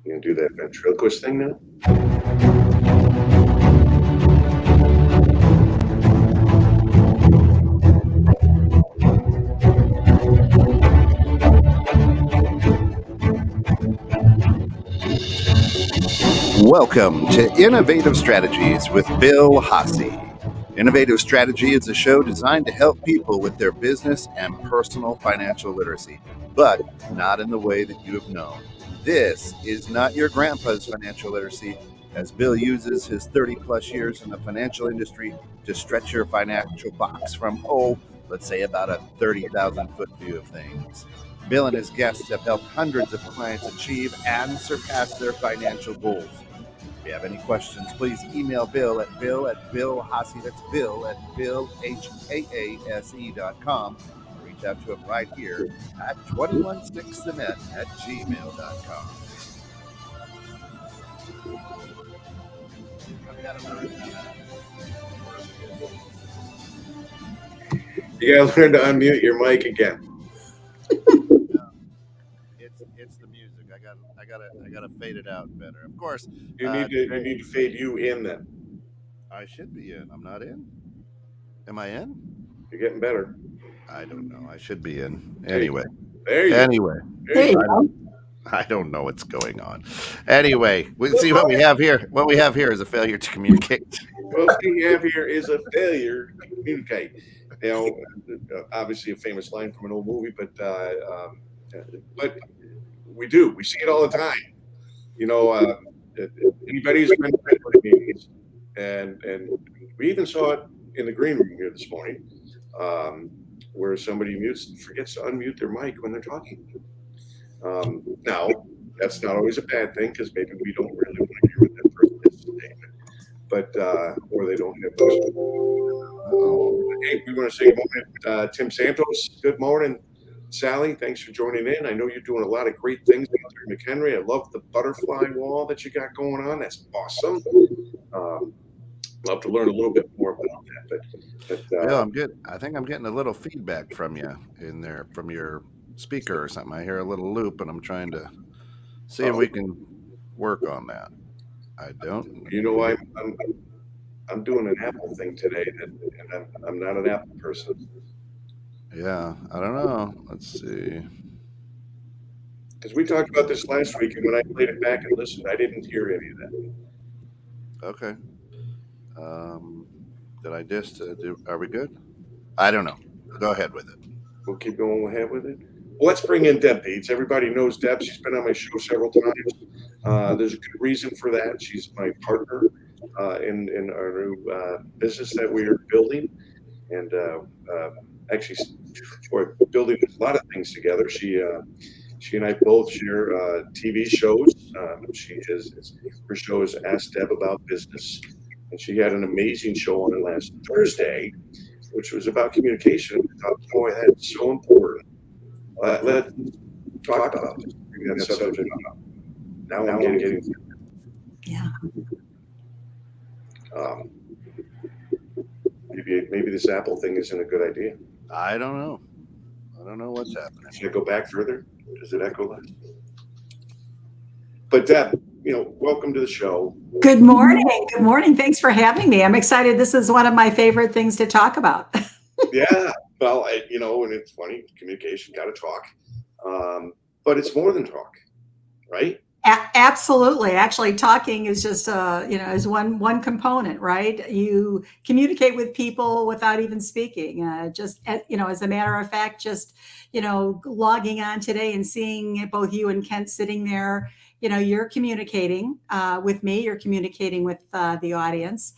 You gonna do that ventriloquist thing now? Welcome to Innovative Strategies with Bill Hasse. Innovative Strategy is a show designed to help people with their business and personal financial literacy, but not in the way that you have known. This is not your grandpa's financial literacy, as Bill uses his 30 plus years in the financial industry to stretch your financial box from, let's say about a 30,000 foot view of things. Bill and his guests have helped hundreds of clients achieve and surpass their financial goals. If you have any questions, please email Bill at billhasse, that's Bill at billhasse.com, or reach out to him right here at 216thenet@gmail.com. You gotta learn to unmute your mic again. It's the music. I gotta fade it out better. Of course, You need to fade you in then. I should be in. I'm not in. Am I in? You're getting better. I don't know. I should be in. Anyway. There you Anyway. There you go. I don't know what's going on. Anyway, we see what we have here. What we have here is a failure to communicate. What we have here is a failure to communicate. You know, obviously a famous line from an old movie, but we do. We see it all the time. You know, anybody who's been to meetings, and we even saw it in the green room here this morning, where somebody forgets to unmute their mic when they're talking. Now, that's not always a bad thing, because maybe we don't really want to hear what that person has to say, but or they don't have those. Hey, we want to say good morning, Tim Santos. Good morning, Sally. Thanks for joining in. I know you're doing a lot of great things out there in McHenry. I love the butterfly wall that you got going on. That's awesome. Love to learn a little bit more about that. But yeah, I'm good. I think I'm getting a little feedback from you in there, from your speaker or something. I hear a little loop, and I'm trying to see if we can work on that. I don't. You know, I'm doing an Apple thing today, and I'm not an Apple person. Yeah, I don't know. Let's see. Because we talked about this last week, and when I played it back and listened, I didn't hear any of that. Okay. Did I just are we good? I don't know. Go ahead with it. We'll keep going ahead with it. Well, let's bring in Deb Bates. Everybody knows Deb. She's been on my show several times. There's a good reason for that. She's my partner in our new business that we are building, and actually we're building a lot of things together. She and I both share TV shows. Her show is Ask Deb About Business, and she had an amazing show on last Thursday, which was about communication. I thought, boy, that's so important. Let's talk about this. That subject. Now I'm getting. Yeah. Maybe this Apple thing isn't a good idea. I don't know. I don't know what's happening. Should I go back further? Does it echo less? But Deb, welcome to the show. Good morning. Good morning. Thanks for having me. I'm excited. This is one of my favorite things to talk about. Yeah. Well, and it's funny, communication, got to talk. But it's more than talk, right? Absolutely. Actually, talking is just, is one component, right? You communicate with people without even speaking. As a matter of fact, just, logging on today and seeing both you and Kent sitting there, you're communicating with me, you're communicating with the audience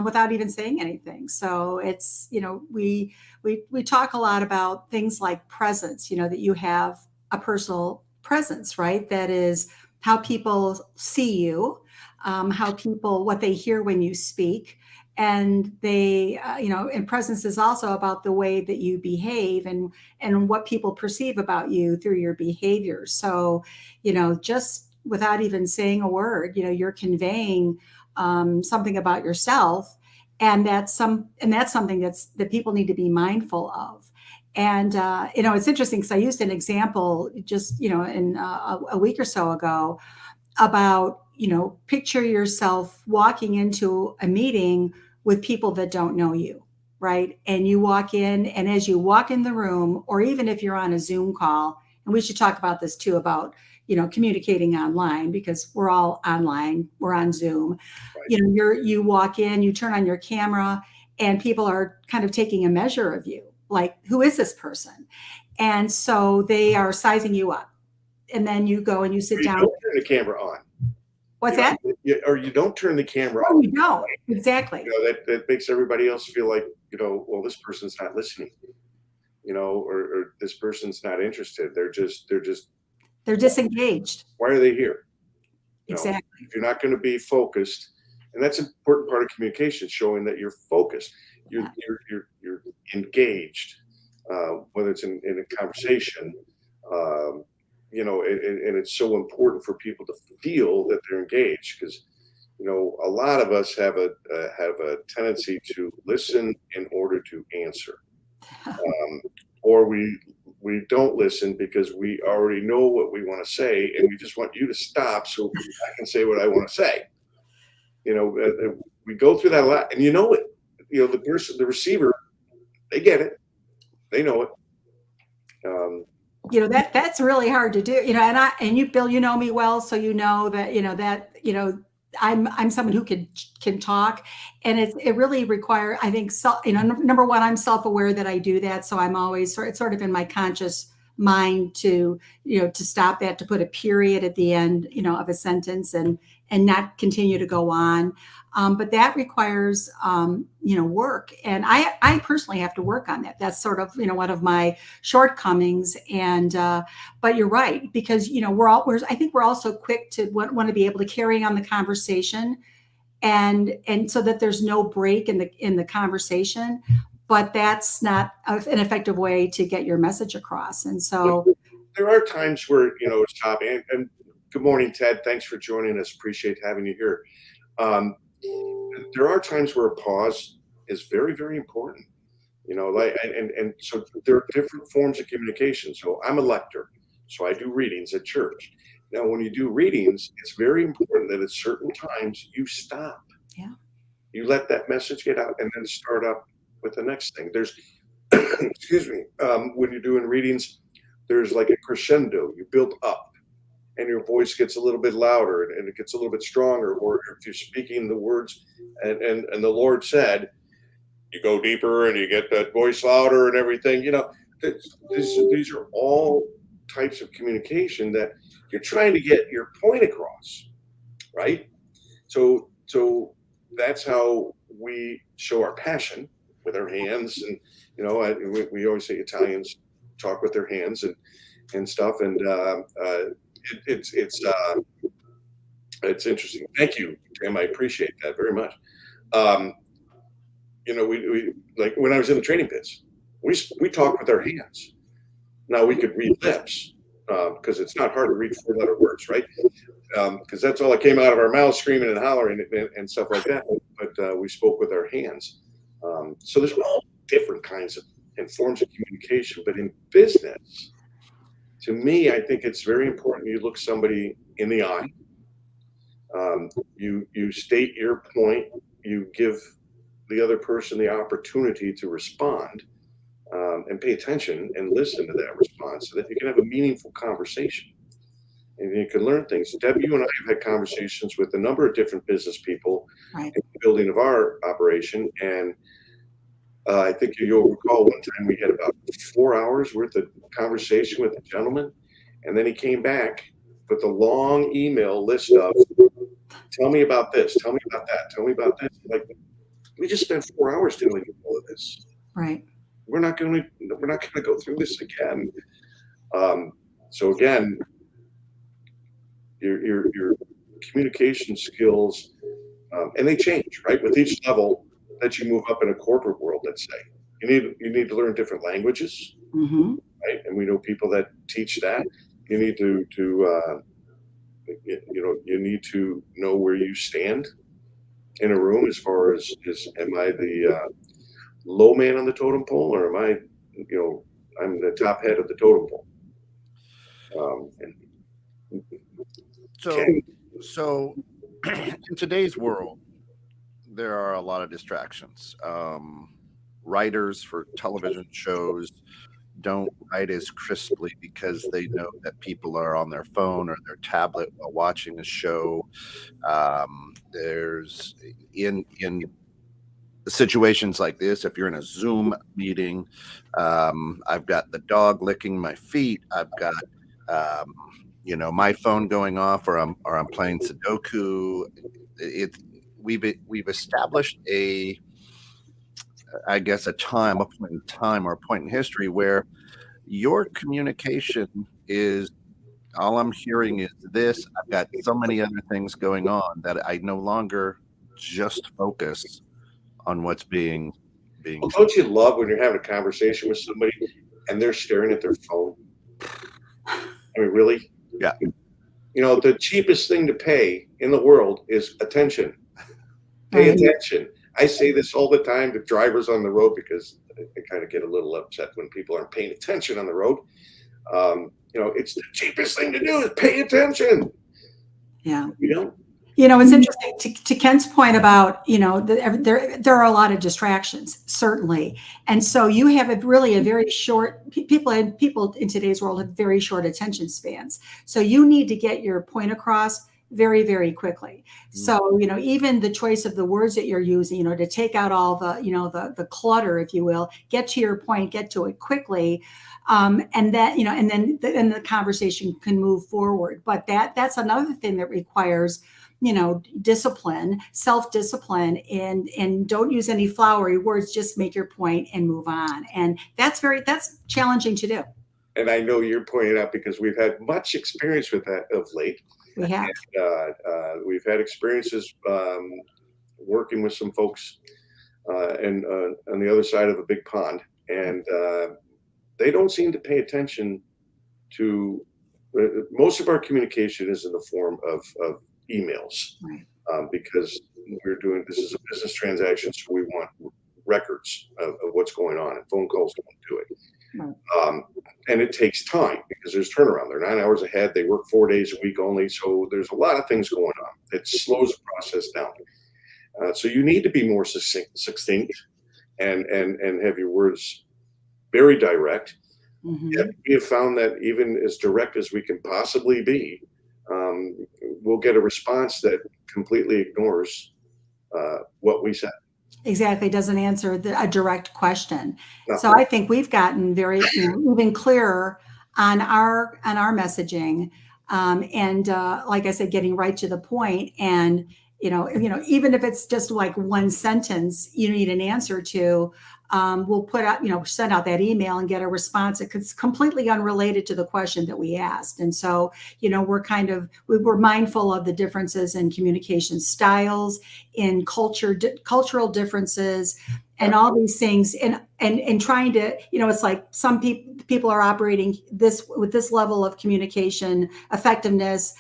without even saying anything. So it's, we talk a lot about things like presence, that you have a personal presence, right? That is how people see you, what they hear when you speak. And they, and presence is also about the way that you behave and what people perceive about you through your behavior. So, just without even saying a word, you're conveying something about yourself, and that's something that people need to be mindful of. And it's interesting because I used an example just in a week or so ago. about, picture yourself walking into a meeting with people that don't know you, right? And you walk in, and as you walk in the room, or even if you're on a Zoom call, and we should talk about this too, about, communicating online, because we're all online, we're on Zoom. Right. You walk in, you turn on your camera, and people are kind of taking a measure of you, like, who is this person? And so they are sizing you up. And then you go and you sit You down. don't turn the camera on. What's You know, that? or you don't turn the camera Oh, on. you don't. Exactly. That makes everybody else feel like, well, this person's not listening, or this person's not interested. They're They're disengaged. why are they here? Exactly. If you're not going to be focused, and that's an important part of communication, showing that you're focused, you're engaged, whether it's in a conversation, and it's so important for people to feel that they're engaged, because a lot of us have a tendency to listen in order to answer, or we don't listen because we already know what we want to say, and we just want you to stop so I can say what I want to say. We go through that a lot, and it. The receiver, they get it, they know it. That's really hard to do, and you, Bill, you know me well, so you know that, I'm someone who can talk, and it really requires, I think, number one, I'm self-aware that I do that, so I'm always it's sort of in my conscious mind to stop that, to put a period at the end, of a sentence, and not continue to go on. But that requires, work. And I personally have to work on that. That's sort of, one of my shortcomings. And, but you're right, because, I think we're also quick to want to be able to carry on the conversation, and so that there's no break in the conversation, but that's not an effective way to get your message across. And so there are times where, it's choppy. And good morning, Ted. Thanks for joining us. Appreciate having you here. There are times where a pause is very, very important, and so there are different forms of communication. So I'm a lector, so I do readings at church. Now, when you do readings, it's very important that at certain times you stop. Yeah. You let that message get out and then start up with the next thing. There's, excuse me, when you're doing readings, there's like a crescendo. You build up, and your voice gets a little bit louder, and it gets a little bit stronger. Or if you're speaking the words, and the Lord said, you go deeper and you get that voice louder and everything. These are all types of communication that you're trying to get your point across, right? So that's how we show our passion, with our hands. And we always say Italians talk with their hands and stuff. And it's interesting. Thank you, Tim. I appreciate that very much. We like when I was in the training pits, we talked with our hands. Now we could read lips, because it's not hard to read 4-letter words, right? Because that's all that came out of our mouths, screaming and hollering and stuff like that. But we spoke with our hands. So there's all different kinds of and forms of communication. But in business, to me, I think it's very important you look somebody in the eye. You state your point. You give the other person the opportunity to respond, and pay attention and listen to that response, so that you can have a meaningful conversation and you can learn things. Deb, you and I have had conversations with a number of different business people, right, in the building of our operation. And I think you'll recall one time we had about 4 hours worth of conversation with a gentleman. And then he came back with a long email list of, tell me about this, tell me about that, tell me about this. Like, we just spent 4 hours dealing with all of this. right. We're not going to go through this again. So again, your communication skills, and they change, right? With each level that you move up in a corporate world, let's say, you need to learn different languages, Mm-hmm. right? And we know people that teach that. You need to you need to know where you stand in a room, as far as am I the low man on the totem pole, or am I, I'm the top head of the totem pole? So Ken, So, in today's world, there are a lot of distractions. Writers for television shows don't write as crisply because they know that people are on their phone or their tablet while watching a show. There's in situations like this, if you're in a Zoom meeting, I've got the dog licking my feet. I've got my phone going off, or I'm playing Sudoku. It we've established I guess, a point in time or a point in history where your communication is all I'm hearing is this. I've got so many other things going on that I no longer just focus on what's being Well, don't you love when you're having a conversation with somebody and they're staring at their phone? I mean, really? Yeah. The cheapest thing to pay in the world is attention. Pay attention. I say this all the time to drivers on the road because I kind of get a little upset when people aren't paying attention on the road. It's the cheapest thing to do is pay attention. Yeah. It's interesting to Ken's point about, there are a lot of distractions, certainly. And so you have a very short, people in today's world have very short attention spans. So you need to get your point across very, very quickly. So, even the choice of the words that you're using, to take out all the clutter, if you will, get to your point, get to it quickly. And that, and then the conversation can move forward. But that's another thing that requires, discipline, self-discipline, and don't use any flowery words, just make your point and move on. And that's challenging to do. And I know you're pointing out because we've had much experience with that of late. We have. And, we've had experiences working with some folks and on the other side of a big pond, and they don't seem to pay attention to most of our communication is in the form of emails, right. Because this is a business transaction, so we want records of what's going on, and phone calls don't do it. Right. And it takes time because there's turnaround. They're 9 hours ahead. They work 4 days a week only. So there's a lot of things going on. It slows the process down. So you need to be more succinct and have your words very direct. Mm-hmm. Yet we have found that even as direct as we can possibly be, we'll get a response that completely ignores what we said. Exactly. Doesn't answer a direct question. No. So I think we've gotten very even clearer on our messaging, and like I said, getting right to the point. And even if it's just like one sentence you need an answer to, we'll put out, send out that email and get a response that's completely unrelated to the question that we asked. And so, we're mindful of the differences in communication styles, in cultural differences, and all these things, and trying to, it's like some people are operating with this level of communication effectiveness,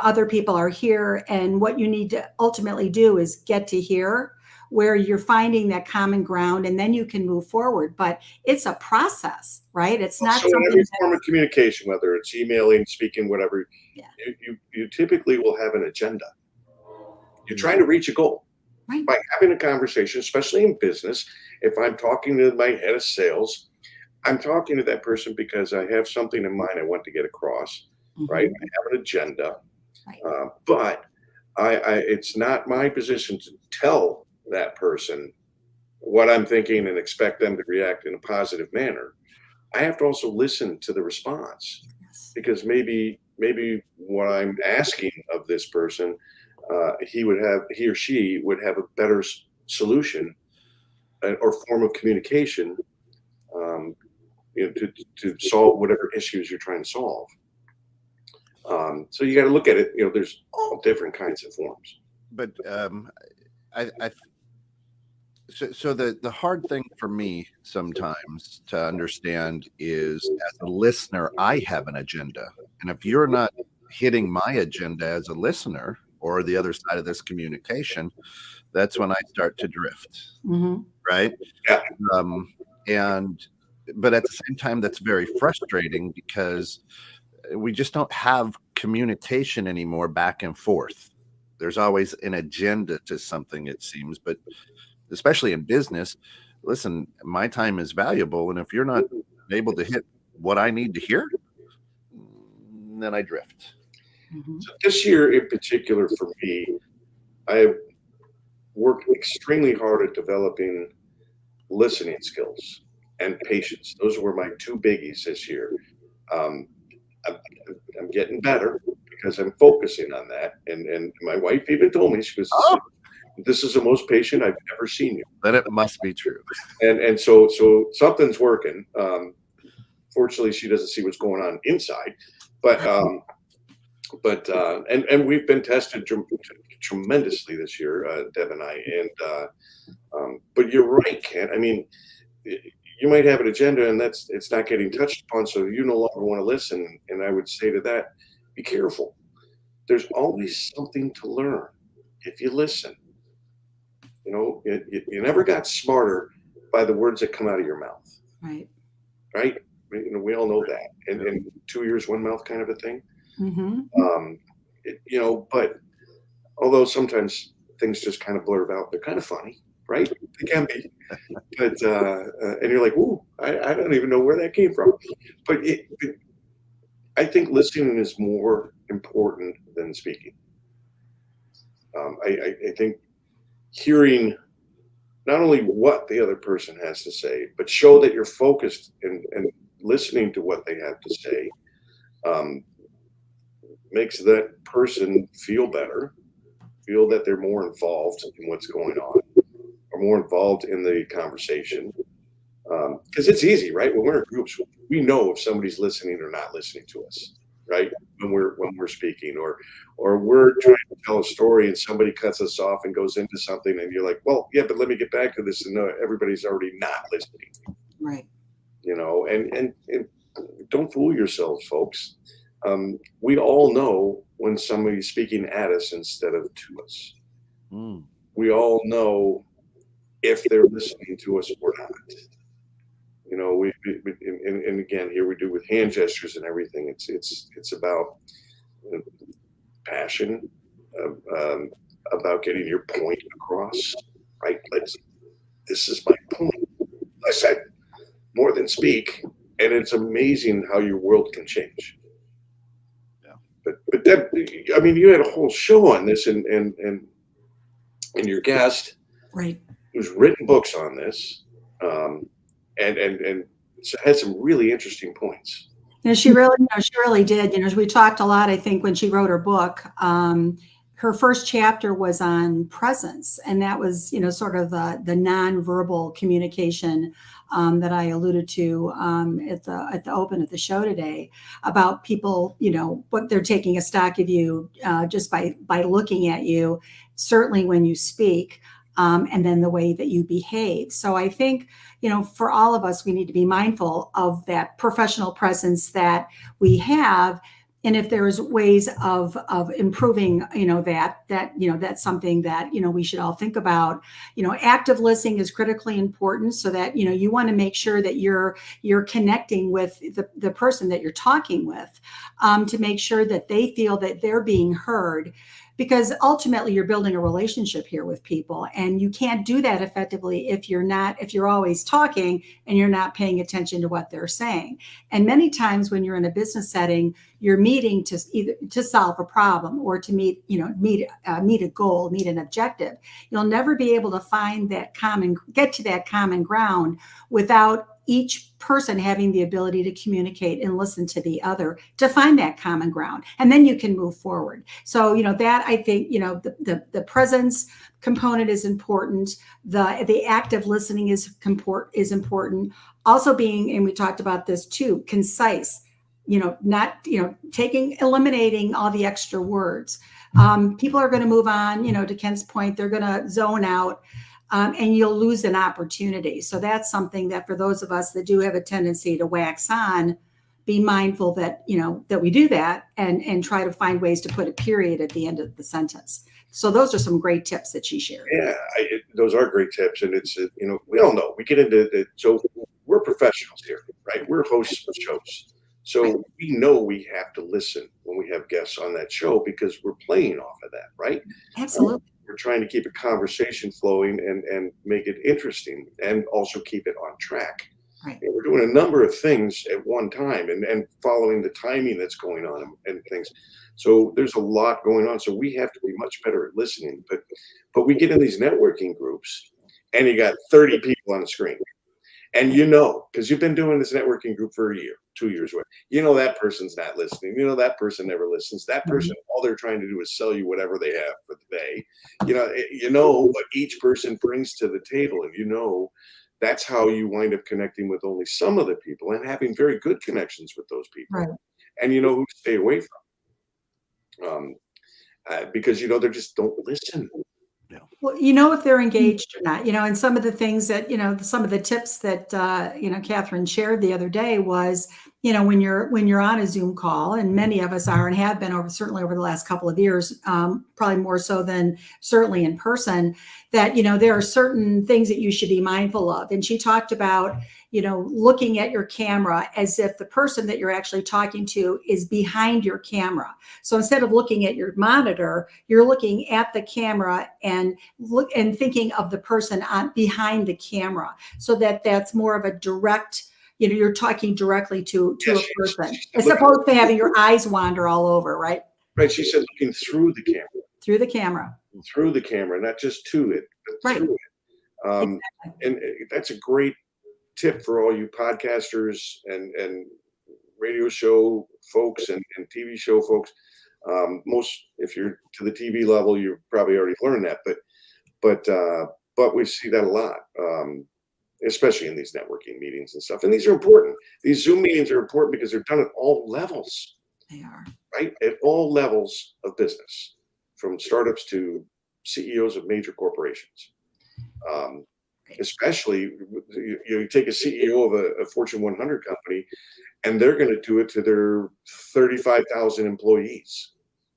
other people are here, and what you need to ultimately do is get to here where you're finding that common ground, and then you can move forward. But it's a process, right? It's not so in every form of communication, whether it's emailing, speaking, whatever, yeah. you typically will have an agenda. You're trying to reach a goal. Right. By having a conversation, especially in business. If I'm talking to my head of sales, I'm talking to that person because I have something in mind I want to get across, Mm-hmm. right? I have an agenda, right. But it's not my position to tell that person what I'm thinking and expect them to react in a positive manner. I have to also listen to the response, Yes. because maybe what I'm asking of this person, he or she would have a better solution or form of communication, to solve whatever issues you're trying to solve. So you got to look at it. There's all different kinds of forms. But so the hard thing for me sometimes to understand is, as a listener, I have an agenda, and if you're not hitting my agenda as a listener or the other side of this communication, that's when I start to drift. Mm-hmm. Right? Yeah. But at the same time, that's very frustrating because we just don't have communication anymore back and forth. There's always an agenda to something, it seems, but especially in business, listen, my time is valuable. And if you're not able to hit what I need to hear, then I drift. Mhm. So this year in particular for me, I have worked extremely hard at developing listening skills and patience. Those were my two biggies this year. Um, I'm, I'm getting better because I'm focusing on that. And my wife even told me, she goes, Oh, "This is the most patient I've ever seen you." then it must be true. And so something's working. Fortunately, she doesn't see what's going on inside, but and we've been tested tremendously this year, Deb and I. And but you're right, Ken. I mean, you might have an agenda, and it's not getting touched upon, so you no longer want to listen. And I would say to that, be careful. There's always something to learn if you listen. You know, you never got smarter by the words that come out of your mouth, Right. right? You know, we all know that. And 2 ears, one mouth kind of a thing. Hmm. You know, but although sometimes things just kind of blurt out, they're kind of funny, right? They can be. But and you're like, ooh, I don't even know where that came from. But I think listening is more important than speaking. I think hearing not only what the other person has to say, but show that you're focused and listening to what they have to say, makes that person feel better, feel that they're more involved in what's going on, or more involved in the conversation. Because it's easy, right? When we're in groups, we know if somebody's listening or not listening to us, right? When we're speaking, or we're trying to tell a story and somebody cuts us off and goes into something, and you're like, well, yeah, but let me get back to this, and everybody's already not listening, Right. you know. And don't fool yourselves, folks. We all know when somebody's speaking at us instead of to us. Mm. We all know if they're listening to us or not. You know, we and again, here we do with hand gestures and everything. It's about passion, about getting your point across, right? This is my point. I said more than speak, and it's amazing how your world can change. Yeah. But Deb, I mean, you had a whole show on this, and your guest Right. who's written books on this, and had some really interesting points. She really did. We talked a lot, I think, when she wrote her book. Her first chapter was on presence, and that was, sort of the nonverbal communication that I alluded to at the open of the show today, about people, what they're taking a stock of you just by looking at you, certainly when you speak. And then the way that you behave. So I think, for all of us, we need to be mindful of that professional presence that we have. And if there's ways of improving, that's something that, we should all think about. Active listening is critically important, so that, you want to make sure that you're connecting with the person that you're talking with, to make sure that they feel that they're being heard. Because ultimately you're building a relationship here with people, and you can't do that effectively if you're always talking and you're not paying attention to what they're saying. And many times when you're in a business setting, you're meeting to either to solve a problem or to meet a goal, meet an objective. You'll never be able to get to that common ground without each person having the ability to communicate and listen to the other to find that common ground. And then you can move forward. So, that I think, the presence component is important. The active listening is important. Also being, and we talked about this too, concise, not, eliminating all the extra words. People are going to move on, to Ken's point, they're going to zone out. And you'll lose an opportunity. So that's something that for those of us that do have a tendency to wax on, be mindful that, that we do that and try to find ways to put a period at the end of the sentence. So those are some great tips that she shared. Yeah, those are great tips. And it's, we all know we get into it. So we're professionals here, right? We're hosts of shows. So we know we have to listen when we have guests on that show because we're playing off of that, right? Absolutely. We're trying to keep a conversation flowing and make it interesting and also keep it on track. Right. And we're doing a number of things at one time and following the timing that's going on and things. So there's a lot going on. So we have to be much better at listening. But we get in these networking groups and you got 30 people on the screen. And because you've been doing this networking group for a year, 2 years, that person's not listening. That person never listens. That person, all they're trying to do is sell you whatever they have for the day. What each person brings to the table. And that's how you wind up connecting with only some of the people and having very good connections with those people. Right. And you know who to stay away from. Because, they just don't listen. Well, if they're engaged or not, and some of the things that, some of the tips that, Catherine shared the other day was, when you're on a Zoom call, and many of us are and have been certainly over the last couple of years, probably more so than certainly in person, that, there are certain things that you should be mindful of. And she talked about, looking at your camera as if the person that you're actually talking to is behind your camera. So instead of looking at your monitor, you're looking at the camera and thinking of the person behind the camera, so that's more of a direct, you're talking directly to a person, as opposed to having your eyes wander all over, right? Right. She said looking through the camera. Through the camera. Through the camera, not just to it, but through it. Exactly. And that's a great tip for all you podcasters and radio show folks and TV show folks. If you're to the TV level, you've probably already learned that, but we see that a lot, especially in these networking meetings and stuff. And these are important. These Zoom meetings are important because they're done at all levels. They are. Right? At all levels of business, from startups to CEOs of major corporations. Especially, you take a CEO of a Fortune 100 company, and they're going to do it to their 35,000 employees,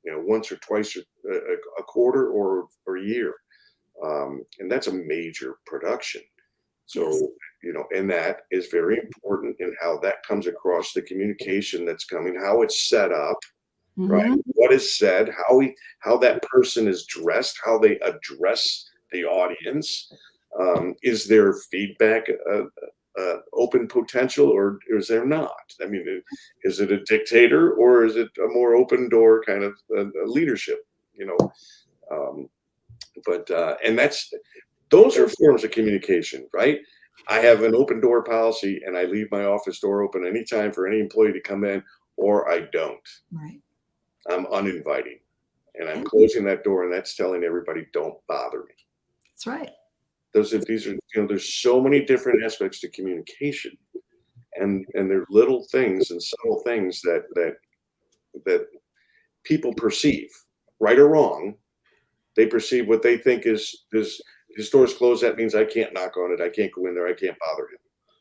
once or twice a quarter or a year. And that's a major production. So, Yes. And that is very important in how that comes across, the communication that's coming, how it's set up, right? What is said, how that person is dressed, how they address the audience. Is there feedback open potential, or is there not? I mean, is it a dictator, or is it a more open door kind of leadership? And those are forms of communication, right? I have an open door policy, and I leave my office door open anytime for any employee to come in, or I don't. Right. I'm uninviting, and I'm closing that door, and that's telling everybody, don't bother me. That's right. There's so many different aspects to communication, and there's little things and subtle things that people perceive, right or wrong. They perceive what they think is his door's closed. That means I can't knock on it. I can't go in there. I can't bother him.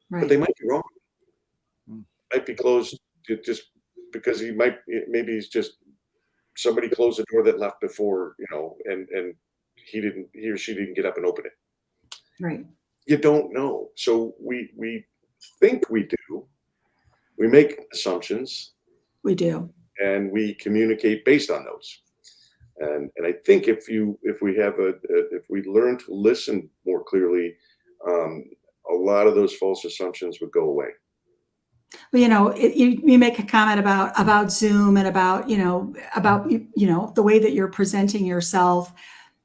Right. But they might be wrong. Might be closed just because maybe he's just somebody closed the door that left before, and he or she didn't get up and open it. Right. You don't know. So we think we do. We make assumptions. We do. And we communicate based on those. And I think if we learn to listen more clearly, a lot of those false assumptions would go away. Well, you make a comment about Zoom and about the way that you're presenting yourself.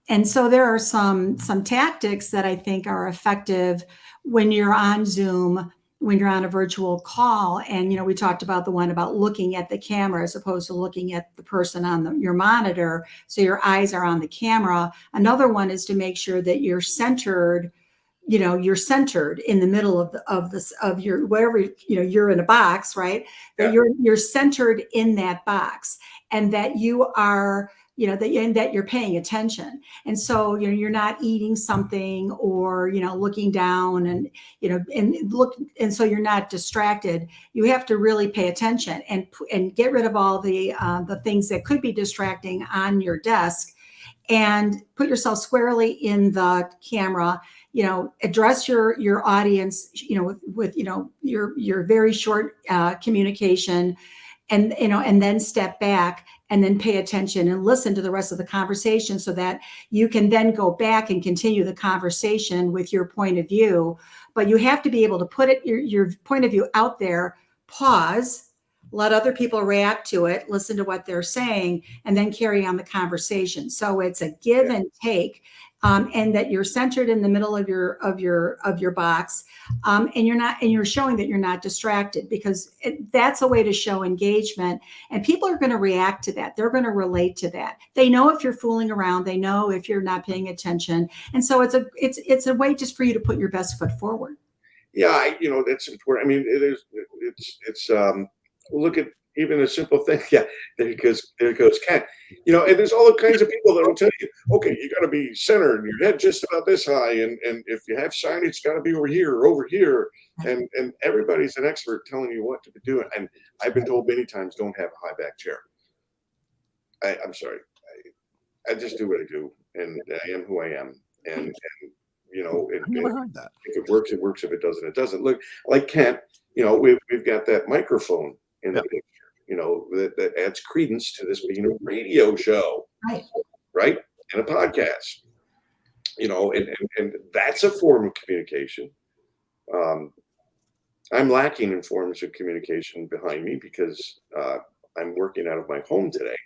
And so there are some tactics that I think are effective when you're on Zoom, when you're on a virtual call. And, we talked about the one about looking at the camera as opposed to looking at the person on your monitor. So your eyes are on the camera. Another one is to make sure that you're centered, you're centered in the middle of your, wherever, you're in a box, right? That you're centered in that box, and that you are, that you're paying attention. And so, you're not eating something or, looking down and, and so you're not distracted. You have to really pay attention and get rid of all the things that could be distracting on your desk, and put yourself squarely in the camera, address your audience, with your very short communication, and then step back and then pay attention and listen to the rest of the conversation so that you can then go back and continue the conversation with your point of view. But you have to be able to put your point of view out there, pause, let other people react to it, listen to what they're saying, and then carry on the conversation. So it's a give and take, and that you're centered in the middle of your box, and you're showing that you're not distracted, because that's a way to show engagement, and people are going to react to that. They're going to relate to that. They know if you're fooling around. They know if you're not paying attention, and so it's a way just for you to put your best foot forward. Yeah, that's important. I mean, it is. It's look at even a simple thing. Yeah, there goes Ken. And there's all kinds of people that will tell you, okay, you got to be centered, and your head just about this high, and if you have signage, it's got to be over here or over here, and everybody's an expert telling you what to be doing. And I've been told many times, don't have a high back chair. I'm sorry, I just do what I do, and I am who I am, and I've never heard that. if it works, it works. If it doesn't, it doesn't. Look, like Kent, we've got that microphone in the picture, that adds credence to this being a radio show, right? And a podcast, and that's a form of communication. I'm lacking in forms of communication behind me because I'm working out of my home today,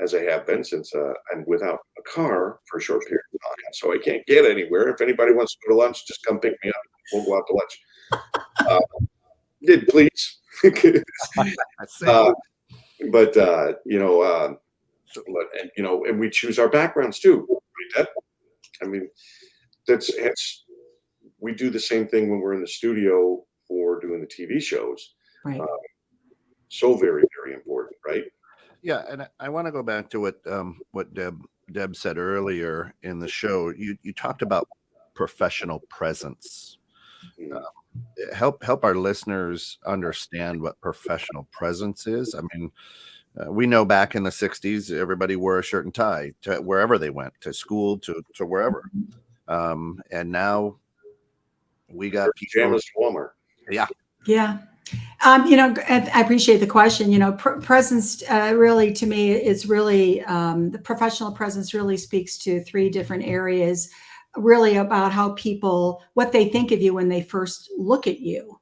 as I have been since I'm without a car for a short period of time. So I can't get anywhere. If anybody wants to go to lunch, just come pick me up. We'll go out to lunch. Please. And we choose our backgrounds too. Right? I mean, that's we do the same thing when we're in the studio or doing the TV shows. Right. So very, very important, right? Yeah, and I want to go back to what Deb said earlier in the show. You talked about professional presence. Help our listeners understand what professional presence is. I mean, we know back in the 60s, everybody wore a shirt and tie to wherever they went, to school, to wherever. And now we got pajamas to Walmart. Yeah. Yeah. I appreciate the question. Presence really, to me, is really the professional presence really speaks to three different areas, really about how people, what they think of you when they first look at you.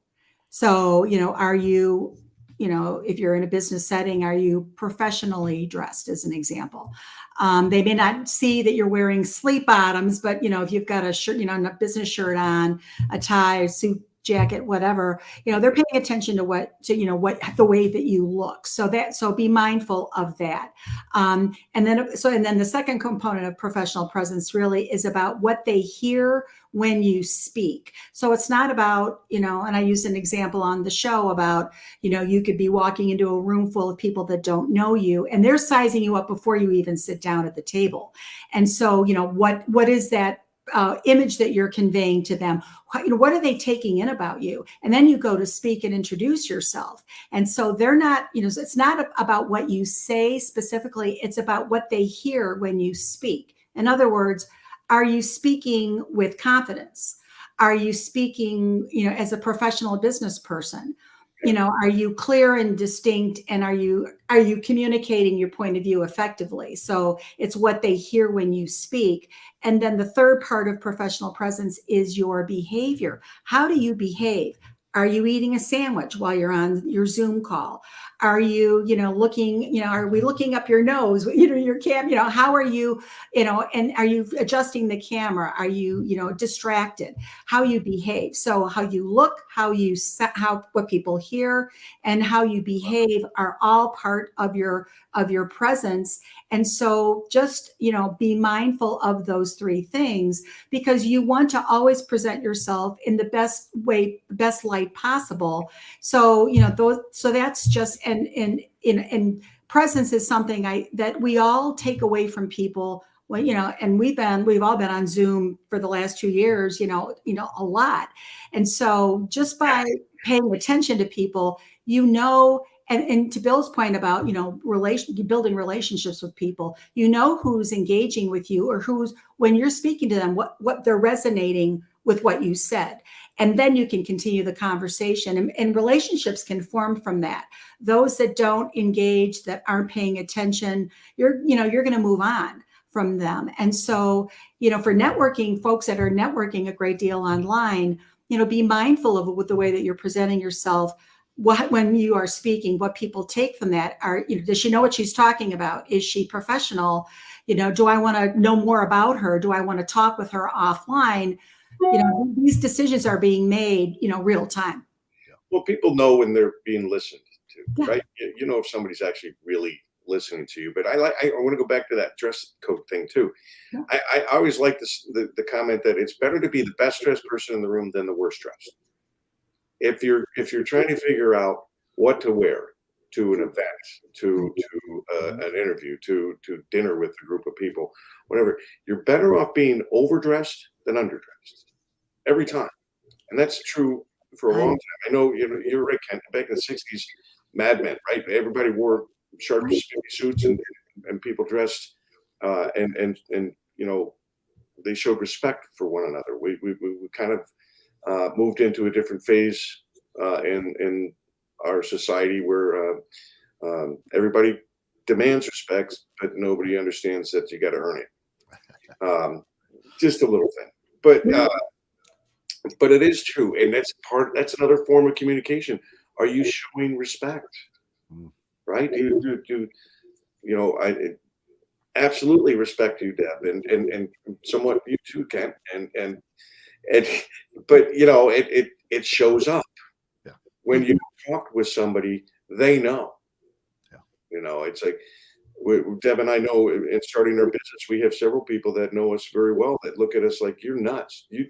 So, are you, if you're in a business setting, are you professionally dressed, as an example? They may not see that you're wearing sleep bottoms, but, if you've got a shirt, a business shirt on, a tie, a suit, jacket, whatever, they're paying attention to what the way that you look. So be mindful of that. And then the second component of professional presence really is about what they hear when you speak. So it's not about, and I used an example on the show about, you could be walking into a room full of people that don't know you, and they're sizing you up before you even sit down at the table. And so, what is that image that you're conveying to them? What are they taking in about you? And then you go to speak and introduce yourself. And so they're not, it's not about what you say specifically. It's about what they hear when you speak. In other words, are you speaking with confidence? Are you speaking, as a professional business person? Are you clear and distinct, and are you communicating your point of view effectively? So it's what they hear when you speak. And then the third part of professional presence is your behavior. How do you behave? Are you eating a sandwich while you're on your Zoom call? Are you, looking, are we looking up your nose, your cam, how are you, and are you adjusting the camera? Are you, distracted? How you behave. So how you look, what people hear, and how you behave are all part of your presence. And so just, be mindful of those three things, because you want to always present yourself in the best way, best light possible. So, so that's just, and presence is something that we all take away from people. Well, and we've all been on Zoom for the last 2 years, a lot. And so just by paying attention to people, and to Bill's point about, building relationships with people, who's engaging with you, or who's, when you're speaking to them, what they're resonating with what you said. And then you can continue the conversation, and relationships can form from that. Those that don't engage, that aren't paying attention, you're going to move on from them. And so, for networking, folks that are networking a great deal online, be mindful of with the way that you're presenting yourself. When you are speaking, what people take from that are, does she know what she's talking about? Is she professional? Do I want to know more about her? Do I want to talk with her offline? These decisions are being made, real time. Well, people know when they're being listened to, Yeah. right? If somebody's actually really listening to you. But I want to go back to that dress code thing too. Yeah. I always like the comment that it's better to be the best dressed person in the room than the worst dressed. If you're trying to figure out what to wear to an event, to an interview, to dinner with a group of people, whatever, you're better off being overdressed than underdressed every time. And that's true for a long time. I know you're right, Ken. Back in the 60s, Mad Men, right? Everybody wore sharp suits and people dressed and they showed respect for one another. We kind of moved into a different phase in our society where everybody demands respect, but nobody understands that you got to earn it. Just a little thing, but it is true, and that's another form of communication. Are you showing respect? Right? I absolutely respect you, Deb, and somewhat you too, Ken, but it shows up. Yeah. When you talk with somebody, they know. Yeah. It's like Deb and I know in starting our business, we have several people that know us very well that look at us like, you're nuts. You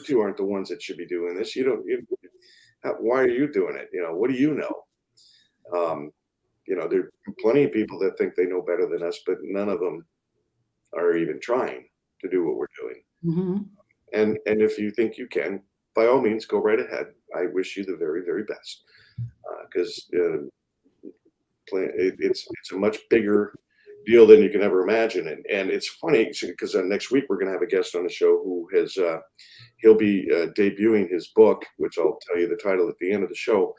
two aren't the ones that should be doing this. Why are you doing it? What do you know? There are plenty of people that think they know better than us, but none of them are even trying to do what we're doing. Mm-hmm. And if you think you can, by all means, go right ahead. I wish you the very, very best, because it's a much bigger deal than you can ever imagine. And it's funny because next week we're going to have a guest on the show who has he'll be debuting his book, which I'll tell you the title at the end of the show.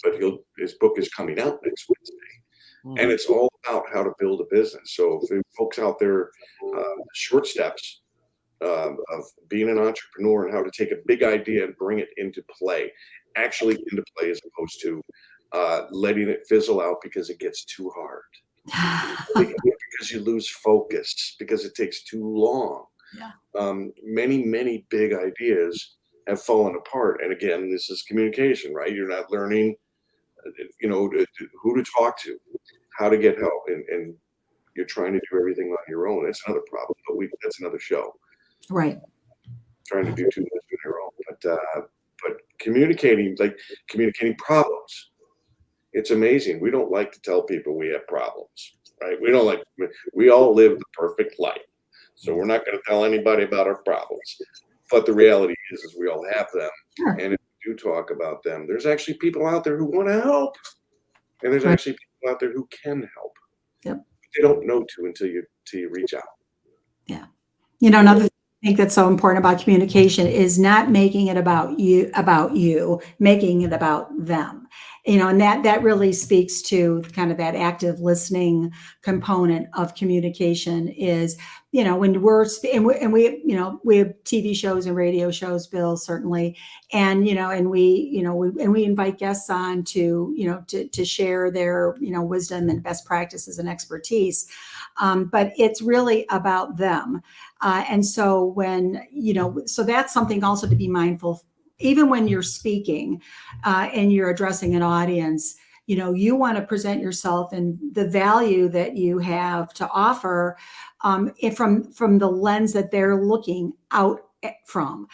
But his book is coming out next Wednesday, and it's all about how to build a business. So if folks out there, short steps of being an entrepreneur and how to take a big idea and bring it into play, as opposed to letting it fizzle out because it gets too hard, because you lose focus, because it takes too long. Yeah. Many big ideas have fallen apart. And again, this is communication, right? You're not learning, who to talk to, how to get help, and you're trying to do everything on your own. That's another problem, but that's another show. Right. Trying to do too much on your own, but communicating problems. It's amazing. We don't like to tell people we have problems, right? We all live the perfect life. So we're not going to tell anybody about our problems. But the reality is we all have them. Sure. And if we do talk about them, there's actually people out there who want to help. And there's actually people out there who can help. Yep. But they don't know to until you reach out. Yeah. Another thing I think that's so important about communication is not making it about you, making it about them. And that really speaks to kind of that active listening component of communication is, when we have TV shows and radio shows, Bill, certainly. And, we invite guests on to share their, wisdom and best practices and expertise. But it's really about them. And so so that's something also to be mindful, even when you're speaking and you're addressing an audience, you want to present yourself and the value that you have to offer from the lens that they're looking out from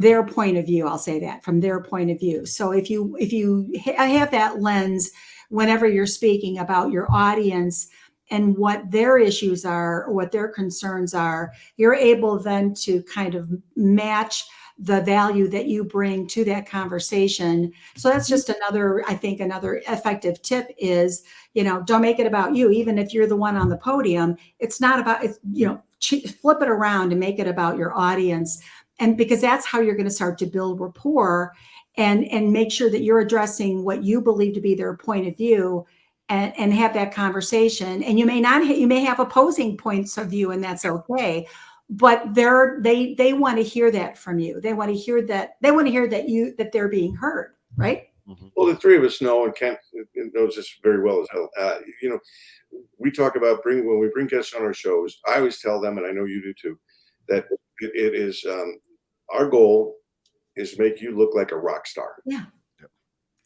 their point of view. I'll say that, from their point of view. So if you have that lens whenever you're speaking about your audience and what their issues are, or what their concerns are, you're able then to kind of match the value that you bring to that conversation. So that's just another, I think, another effective tip is, don't make it about you. Even if you're the one on the podium, it's not about, flip it around and make it about your audience. And because that's how you're going to start to build rapport and make sure that you're addressing what you believe to be their point of view and have that conversation. And you may have opposing points of view, and that's okay. But they want to hear that from you. They want to hear that that they're being heard, right? Well, the three of us know, and Kent knows this very well as hell. We talk about when we bring guests on our shows. I always tell them, and I know you do too, that it is our goal is to make you look like a rock star. Yeah,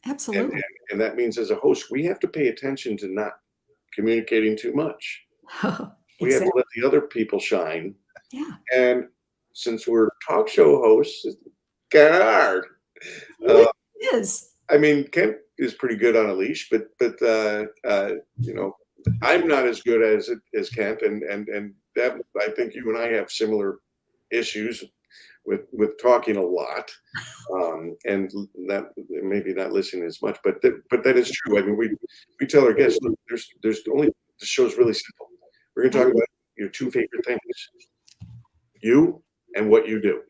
absolutely. And that means as a host, we have to pay attention to not communicating too much. We have to let the other people shine. Yeah. And since we're talk show hosts, it's kind of hard. It is. I mean, Kent is pretty good on a leash, but I'm not as good as Kent, and that I think you and I have similar issues with talking a lot, and that maybe not listening as much, but that is true. I mean, we tell our guests, look, there's only the show's really simple. We're going to talk about your two favorite things, you and what you do,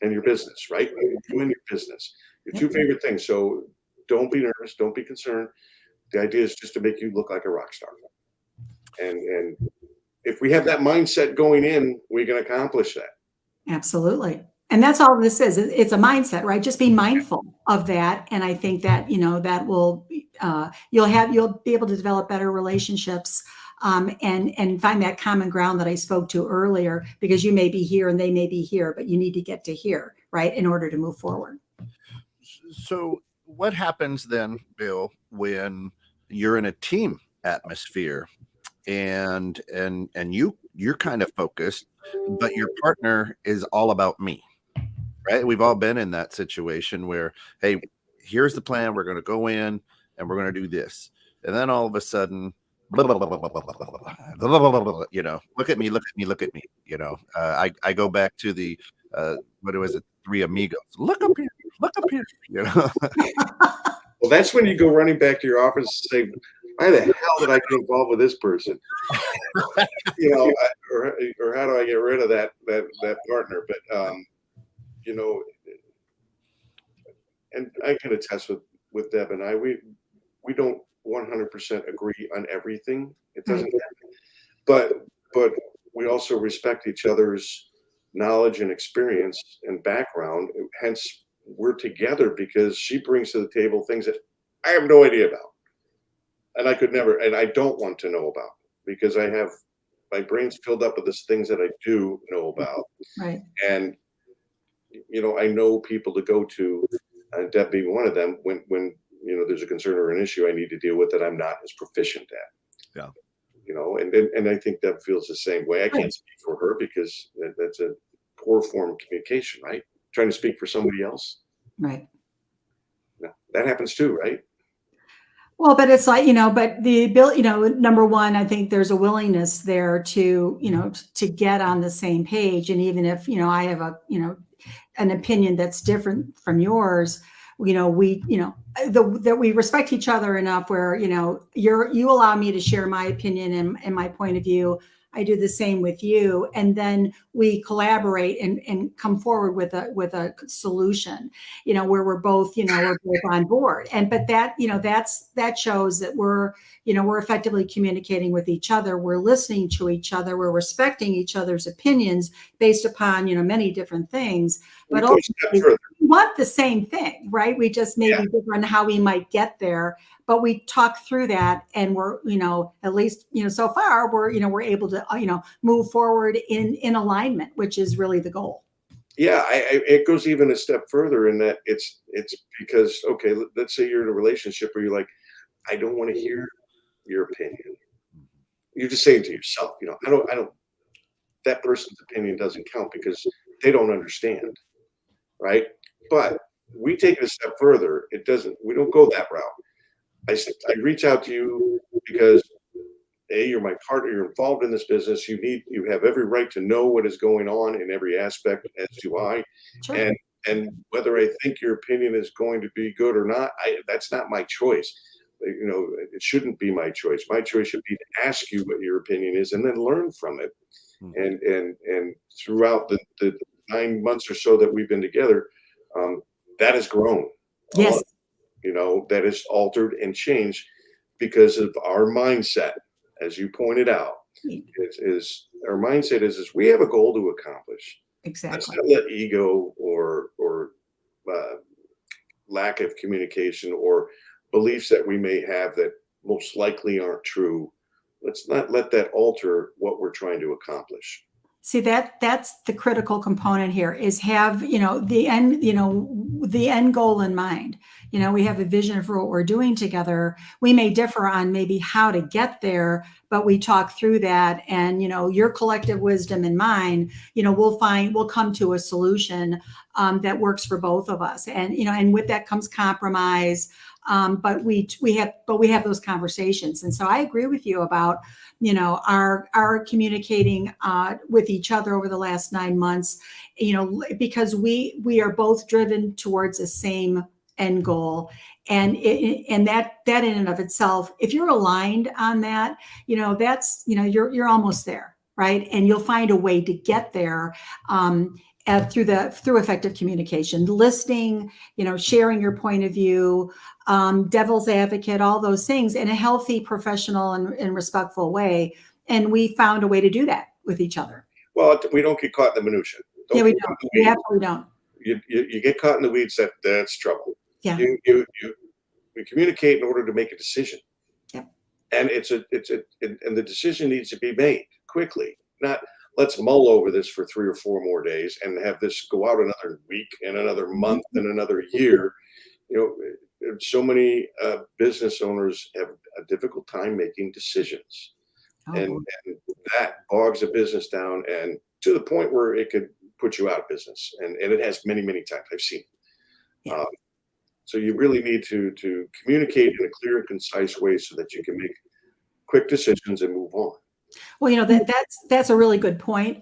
and your business, right? You and your business, your two favorite things. So don't be nervous, don't be concerned. The idea is just to make you look like a rock star, and if we have that mindset going in, we can accomplish that. Absolutely. And that's all this is. It's a mindset, right? Just be mindful of that. And I think that, that will, you'll be able to develop better relationships, and find that common ground that I spoke to earlier, because you may be here and they may be here, but you need to get to here, right, in order to move forward. So what happens then, Bill, when you're in a team atmosphere and you're kind of focused, but your partner is all about me, right? We've all been in that situation where, hey, here's the plan. We're going to go in and we're going to do this. And then all of a sudden, look at me. I go back to the, what was it? Three Amigos. Look up here. Well, that's when you go running back to your office and say, why the hell did I get involved with this person? Or how do I get rid of that partner? But and I can attest with Deb and I, we don't 100% agree on everything. It doesn't happen. But we also respect each other's knowledge and experience and background. Hence, we're together because she brings to the table things that I have no idea about. And I could never, and I don't want to know about, because I have my brain's filled up with these things that I do know about. Right. And, I know people to go to, Deb being one of them, when there's a concern or an issue I need to deal with that I'm not as proficient at. Yeah. And I think Deb feels the same way. I can't speak for her because that's a poor form of communication, right? Trying to speak for somebody else. Right. No, that happens too, right? Well, but it's like, but the ability, number one, I think there's a willingness there to, to get on the same page. And even if, I have an opinion that's different from yours, that we respect each other enough where, you allow me to share my opinion and my point of view. I do the same with you. And then we collaborate and come forward with a solution, where we're both on board. But that, that shows that we're effectively communicating with each other. We're listening to each other. We're respecting each other's opinions based upon, many different things, but ultimately we want the same thing, right? We just may be different how we might get there, but we talk through that, and we're, at least, so far we're able to, move forward in alignment, which is really the goal. Yeah, it goes even a step further in that it's because, okay, let's say you're in a relationship where you're like, I don't want to hear your opinion. You're just saying to yourself, I don't, that person's opinion doesn't count because they don't understand, right? But we take it a step further. We don't go that route. I reach out to you because you're my partner, you're involved in this business. You have every right to know what is going on in every aspect, as do I. Sure. And whether I think your opinion is going to be good or not, that's not my choice. It shouldn't be my choice. My choice should be to ask you what your opinion is and then learn from it. And throughout the 9 months or so that we've been together, that has grown a Yes. lot. That has altered and changed because of our mindset, as you pointed out. Is our mindset is we have a goal to accomplish. Let's Exactly. not let ego or lack of communication or beliefs that we may have that most likely aren't true. Let's not let that alter what we're trying to accomplish. See, that's the critical component here is have, the end goal in mind. We have a vision for what we're doing together. We may differ on maybe how to get there, but we talk through that, and your collective wisdom and mine, we'll come to a solution that works for both of us. And with that comes compromise. But we have those conversations. And so I agree with you about, our communicating with each other over the last 9 months, because we are both driven towards the same end goal. And that in and of itself, if you're aligned on that, that's, you're almost there, right? And you'll find a way to get there. Through effective communication, listening, sharing your point of view, devil's advocate, all those things in a healthy, professional, and respectful way. And we found a way to do that with each other. Well, we don't get caught in the minutia. Yeah, we don't. We absolutely don't. You get caught in the weeds, that's trouble. Yeah. You communicate in order to make a decision. Yeah. And and the decision needs to be made quickly, not let's mull over this for 3 or 4 more days and have this go out another week and another month and another year. So many business owners have a difficult time making decisions, and that bogs a business down, and to the point where it could put you out of business. And it has many, many times. I've seen it. Yeah. So you really need to communicate in a clear and concise way so that you can make quick decisions and move on. Well, that's a really good point.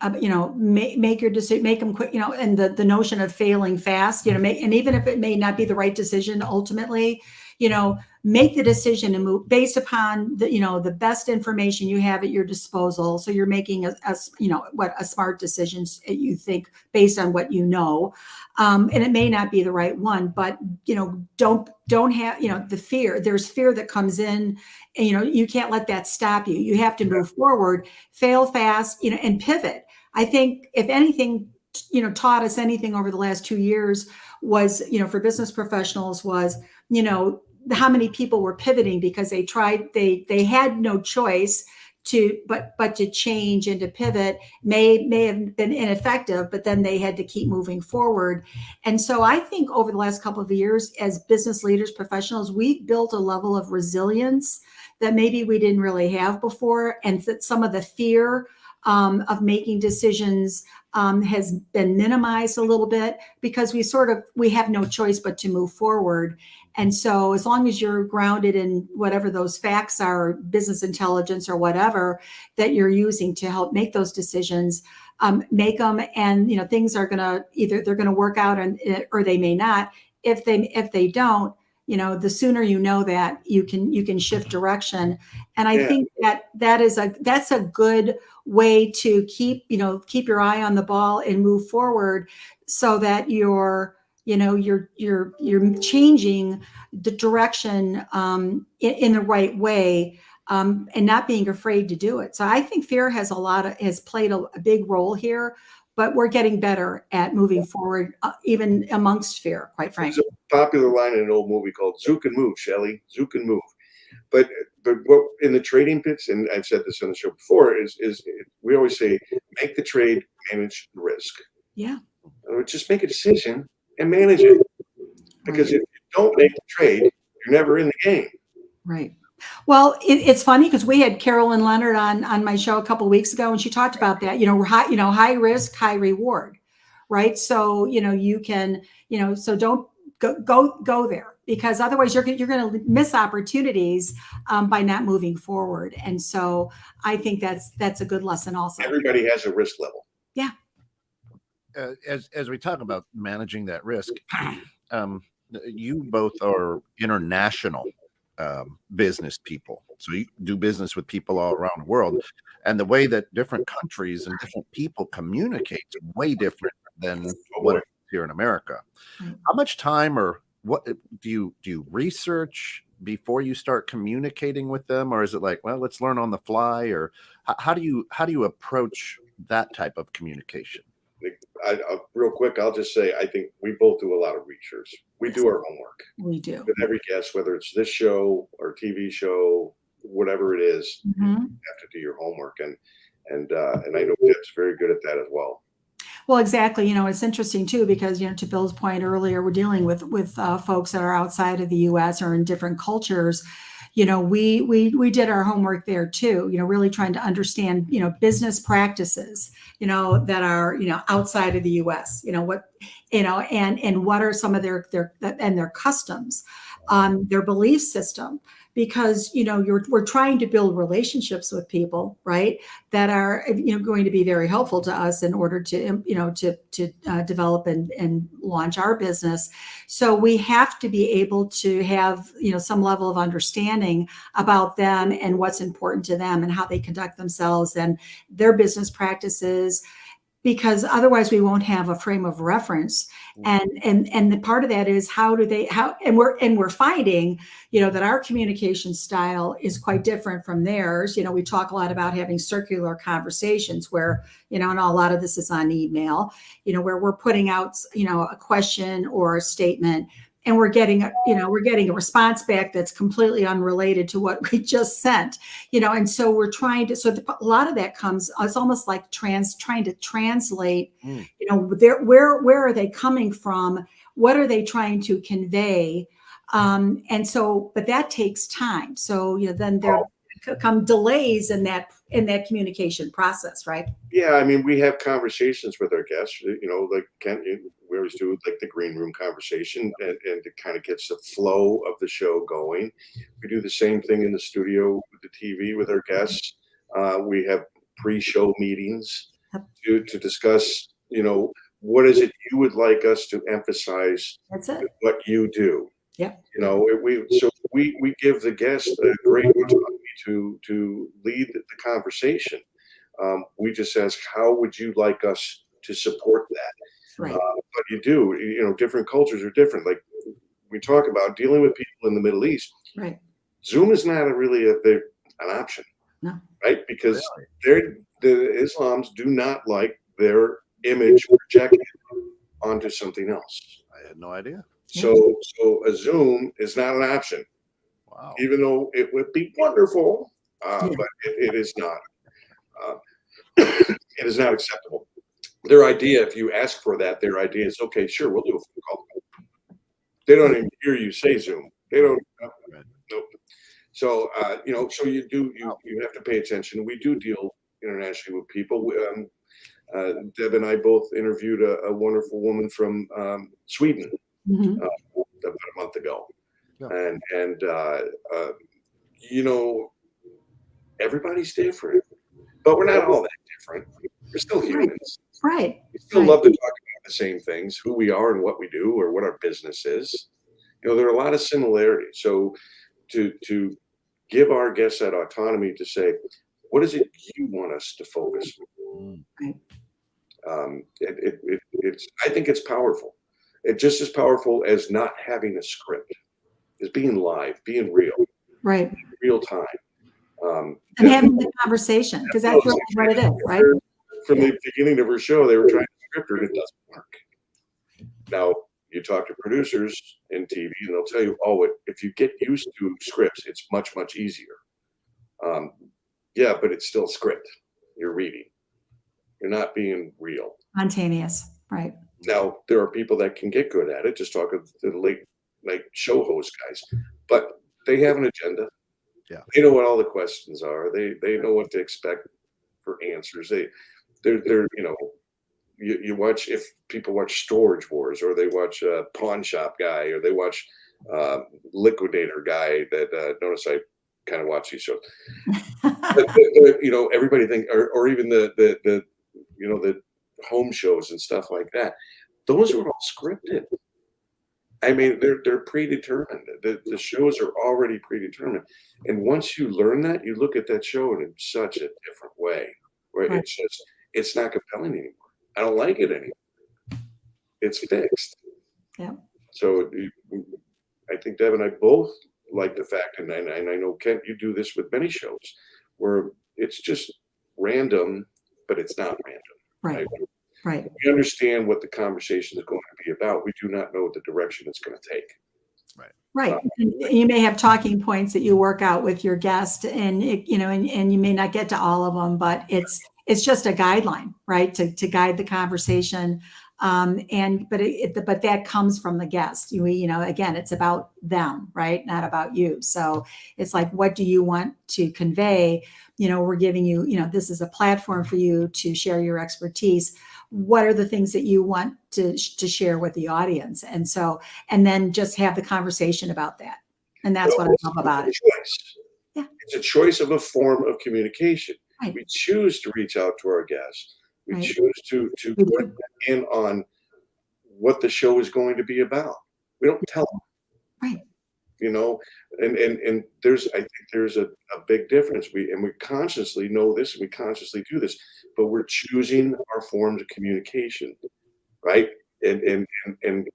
Make your decision, make them quick. And the notion of failing fast. And even if it may not be the right decision ultimately, make the decision and move based upon the best information you have at your disposal. So you're making a smart decision you think based on what you know. And it may not be the right one, but don't have the fear. There's fear that comes in, and you can't let that stop you. You have to move forward, fail fast, and pivot. I think if anything, taught us anything over the last 2 years was, for business professionals was, how many people were pivoting because they had no choice but to change and to pivot may have been ineffective, but then they had to keep moving forward. And so I think over the last couple of years, as business leaders, professionals, we've built a level of resilience that maybe we didn't really have before. And that some of the fear of making decisions has been minimized a little bit because we have no choice but to move forward. And so as long as you're grounded in whatever those facts are, business intelligence or whatever that you're using to help make those decisions, make them. And, things are they're going to work out or they may not. If they don't, the sooner that you can shift direction. And I think that's a good way to keep your eye on the ball and move forward so that you're changing the direction in the right way and not being afraid to do it. So I think fear has played a big role here, but we're getting better at moving forward, even amongst fear, quite frankly. There's a popular line in an old movie called "Zook and Move," Shelley. Zook and move. But what in the trading pits, and I've said this on the show before, is we always say make the trade, manage the risk. Yeah. Just make a decision and manage it. Because if you don't make the trade, you're never in the game. Right. Well, it's funny because we had Carolyn Leonard on my show a couple of weeks ago, and she talked about that. High risk, high reward, right? So you can, so don't go there. because otherwise you're going to miss opportunities by not moving forward. And so I think that's a good lesson also. Everybody has a risk level. Yeah. As we talk about managing that risk, you both are international business people. So you do business with people all around the world. And the way that different countries and different people communicate is way different than what it is here in America. Right. How much time or what do you research before you start communicating with them? Or is it like, well, let's learn on the fly? Or how do you approach that type of communication? Real quick, I'll just say, I think we both do a lot of research. We do our homework. We do. With every guest, whether it's this show or TV show, whatever it is, you have to do your homework. And I know Deb's very good at that as well. Well, exactly. It's interesting too, because, to Bill's point earlier, we're dealing with folks that are outside of the U.S. or in different cultures. We did our homework there too, really trying to understand, business practices, that are, outside of the US, and what are some of their customs, their belief system, because, we're trying to build relationships with people, right, that are, going to be very helpful to us in order to, develop and launch our business. So we have to be able to have, some level of understanding about them and what's important to them and how they conduct themselves and their business practices, because otherwise we won't have a frame of reference. And the part of that is we're finding, that our communication style is quite different from theirs. We talk a lot about having circular conversations where, and a lot of this is on email, where we're putting out, a question or a statement, and we're getting a response back that's completely unrelated to what we just sent, and so we're trying to, a lot of that comes, it's almost like trying to translate, where are they coming from? What are they trying to convey? But that takes time. So, then there come delays in that communication process, right? Yeah. I mean, we have conversations with our guests, like Ken, we always do like the green room conversation, and it kind of gets the flow of the show going. We do the same thing in the studio with the TV with our guests. We have pre-show meetings to discuss, what is it you would like us to emphasize? That's it. What you do. Yeah. We give the guest a great autonomy to lead the conversation. We just ask, how would you like us to support that? Right. But you do, different cultures are different. Like we talk about dealing with people in the Middle East. Right. Zoom is not really an option. No. Right? Because the Islams do not like their image projected onto something else. I had no idea. So a Zoom is not an option. Wow. Even though it would be wonderful, but it is not. It is not acceptable. Their idea, if you ask for that, their idea is, okay, sure, we'll do a phone call. They don't even hear you say Zoom. They don't. Nope. So so you have to pay attention. We do deal internationally with people. Deb and I both interviewed a wonderful woman from Sweden about a month ago, and everybody's different, but we're not all that different. We're still humans. Right. We still love to talk about the same things, who we are and what we do, or what our business is. There are a lot of similarities. So to give our guests that autonomy to say, what is it you want us to focus on? I think it's powerful. It's just as powerful as not having a script, is being live, being real, right, real time, and having the conversation, because that's really what it is, right? From the beginning of her show, they were trying to script her, and it doesn't work. Now you talk to producers in TV, and they'll tell you, if you get used to scripts, it's much, much easier. But it's still script. You're reading. You're not being real. Spontaneous, right? Now, there are people that can get good at it, just talking to the late night show host guys, but they have an agenda. Yeah. They know what all the questions are. They know what to expect for answers. They're you watch, if people watch Storage Wars, or they watch Pawn Shop Guy, or they watch liquidator guy that notice I kind of watch these shows. But, Right. everybody think, or even the home shows and stuff like that. Those are all scripted. I mean, they're predetermined. The shows are already predetermined, and once you learn that, you look at that show in such a different way, where it's not compelling anymore. I don't like it anymore. It's fixed. Yeah. So I think Deb and I both like the fact, and I know Kent, you do this with many shows, where it's just random, but it's not random. Right. Right. We understand what the conversation is going to be about. We do not know the direction it's going to take. Right. And you may have talking points that you work out with your guest, and and you may not get to all of them, but it's just a guideline, right? To guide the conversation. But that comes from the guest. Again, it's about them, right? Not about you. So it's like, what do you want to convey? We're giving you, this is a platform for you to share your expertise. What are the things that you want to share with the audience? And then just have the conversation about that. And that's what I love about it. Choice. Yeah. It's a choice of a form of communication. Right. We choose to reach out to our guests. We Right. choose to put in on what the show is going to be about. We don't tell them. Right. And I think there's a big difference. We consciously know this, and we consciously do this, but we're choosing our forms of communication, right? And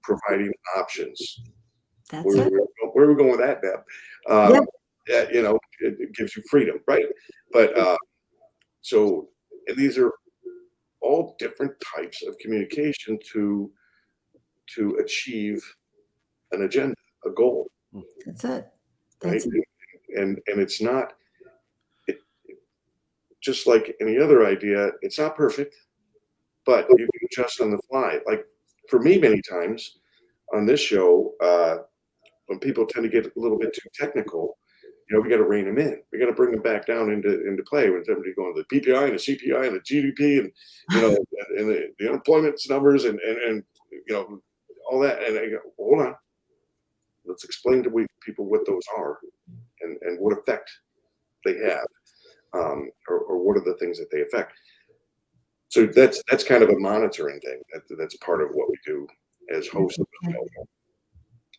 providing options. That's Where it. are we going with that, Deb? It gives you freedom, right? But so these are all different types of communication to achieve an agenda, a goal. That's it. Right? And it's not just like any other idea. It's not perfect, but you can adjust on the fly. Like for me, many times on this show, when people tend to get a little bit too technical, we got to rein them in. We got to bring them back down into play. When somebody going to the PPI and the CPI and the GDP and and the unemployment numbers and all that, and I go, hold on. Let's explain to people what those are and what effect they have, or what are the things that they affect. So that's kind of a monitoring thing. That's part of what we do as hosts of the show,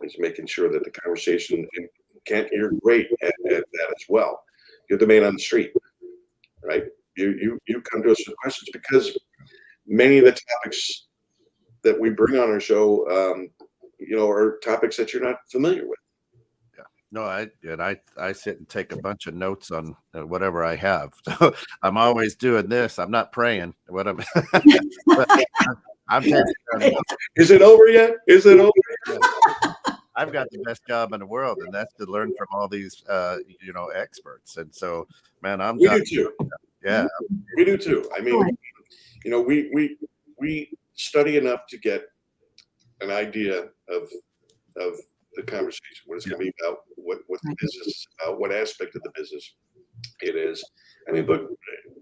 is making sure that the conversation, and Kent, you're great at that as well. You're the man on the street, right? You come to us with questions because many of the topics that we bring on our show, are topics that you're not familiar with. Yeah. No, I sit and take a bunch of notes on whatever I have. So I'm always doing this. I'm not praying. I'm Is it over yet? Is it over yet? I've got the best job in the world, and that's to learn from all these, experts. And so, man, We do too. Yeah, we do too. I mean, we study enough to get an idea of the conversation, what it's going to be about, what the business is about, what aspect of the business it is. I mean, but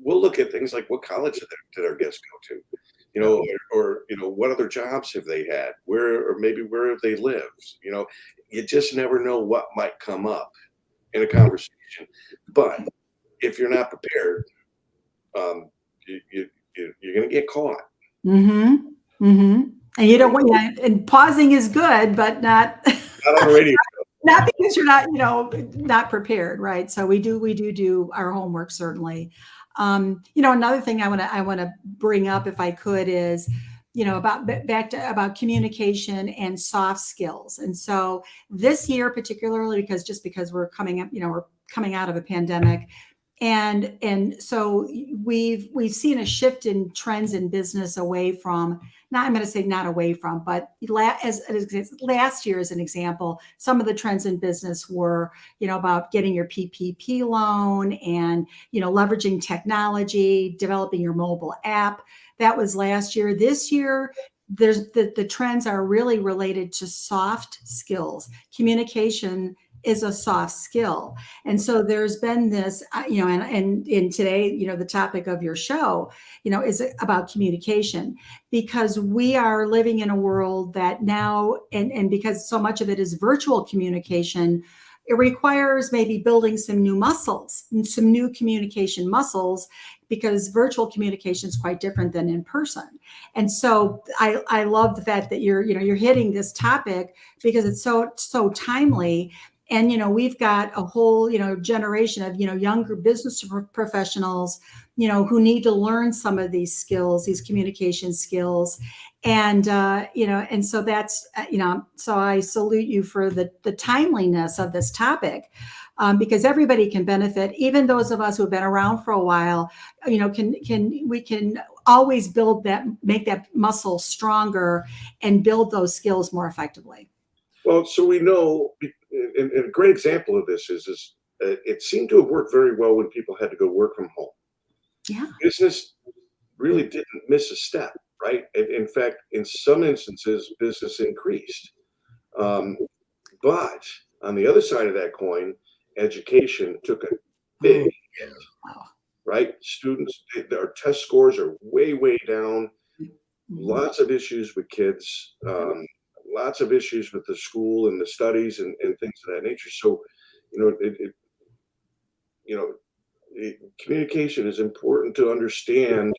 we'll look at things like what college did our guests go to, or what other jobs have they had, where have they lived? You just never know what might come up in a conversation. But if you're not prepared, you're going to get caught. Mm-hmm. Mm-hmm. And you don't want, and pausing is good, but not on the radio. Not because you're not, not prepared, right? So we do our homework, certainly. Another thing I want to bring up, if I could, is about communication and soft skills. And so this year, particularly because we're coming up, we're coming out of a pandemic. And so we've seen a shift in trends in business away from, I'm going to say not away from, but last year as an example, some of the trends in business were, about getting your PPP loan and, leveraging technology, developing your mobile app. That was last year. This year, the trends are really related to soft skills, communication is a soft skill. And so there's been this, and in today, the topic of your show, is about communication, because we are living in a world that now, and because so much of it is virtual communication, it requires maybe building some new muscles and some new communication muscles, because virtual communication is quite different than in person. And so I love the fact that you're hitting this topic, because it's so timely. And we've got a whole generation of younger business professionals who need to learn some of these skills, these communication skills. And and so that's so I salute you for the timeliness of this topic, because everybody can benefit. Even those of us who have been around for a while, we can always make that muscle stronger and build those skills more effectively. Well, so we know, and a great example of this is it seemed to have worked very well when people had to go work from home. Yeah. Business really didn't miss a step, right? In fact, in some instances, business increased. But on the other side of that coin, education took a big hit, Wow. right? Students, their test scores are way, way down. Mhm. Lots of issues with kids, lots of issues with the school and the studies and things of that nature. So, communication is important to understand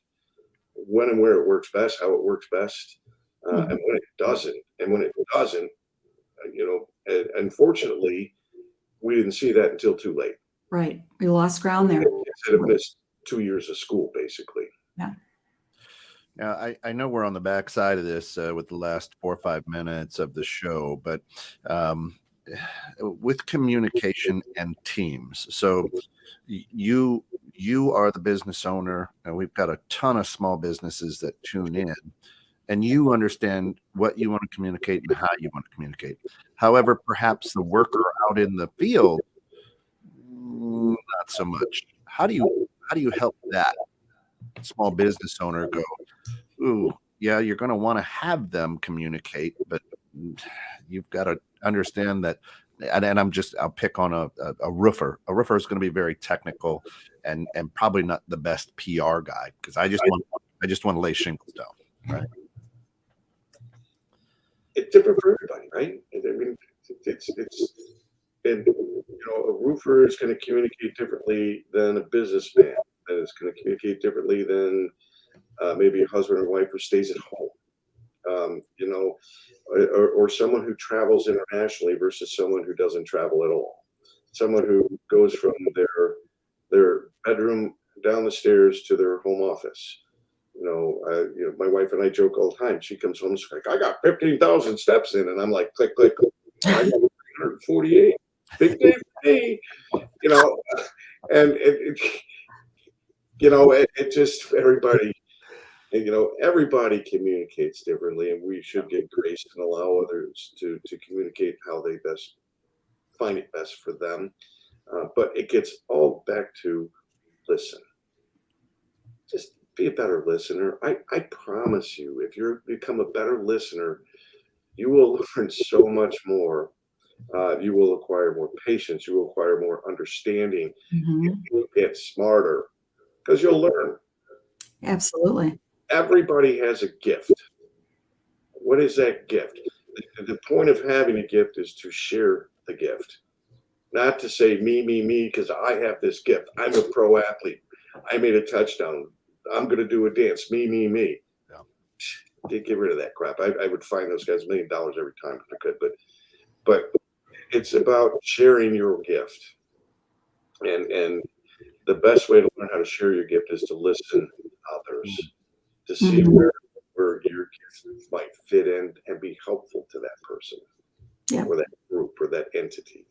when and where it works best, how it works best, and when it doesn't. And when it doesn't, unfortunately, we didn't see that until too late. Right. We lost ground there. Kids had missed 2 years of school, basically. Yeah. Now, I know we're on the backside of this with the last 4 or 5 minutes of the show, but with communication and teams. So you are the business owner, and we've got a ton of small businesses that tune in, and you understand what you want to communicate and how you want to communicate. However, perhaps the worker out in the field, not so much. How do you help that small business owner go, ooh, yeah, you're going to want to have them communicate, but you've got to understand that. And I'll pick on a roofer. A roofer is going to be very technical and probably not the best PR guy, because I just want to lay shingles down, right? It's different for everybody, right? I mean, and a roofer is going to communicate differently than a businessman, and it's going to communicate differently than maybe a husband or wife who stays at home. Or someone who travels internationally versus someone who doesn't travel at all. Someone who goes from their bedroom down the stairs to their home office. My wife and I joke all the time. She comes home, she's like, "I got 15,000 steps in," and I'm like, "Click, click, click." I got 148. Big day for me. And it just everybody. Everybody communicates differently, and we should give grace and allow others to communicate how they best find it best for them. But it gets all back to listen. Just be a better listener. I promise you, if you become a better listener, you will learn so much more. You will acquire more patience. You will acquire more understanding. You will get smarter because you'll learn. Absolutely. Everybody has a gift. What is that gift? The point of having a gift is to share the gift, not to say me, because I have this gift. I'm a pro athlete. I made a touchdown. I'm going to do a dance. Me. Yeah. Get rid of that crap. I would find those guys $1 million every time if I could. But it's about sharing your gift. And the best way to learn how to share your gift is to listen to others. To see where your gift might fit in and be helpful to that person, or that group, or that entity.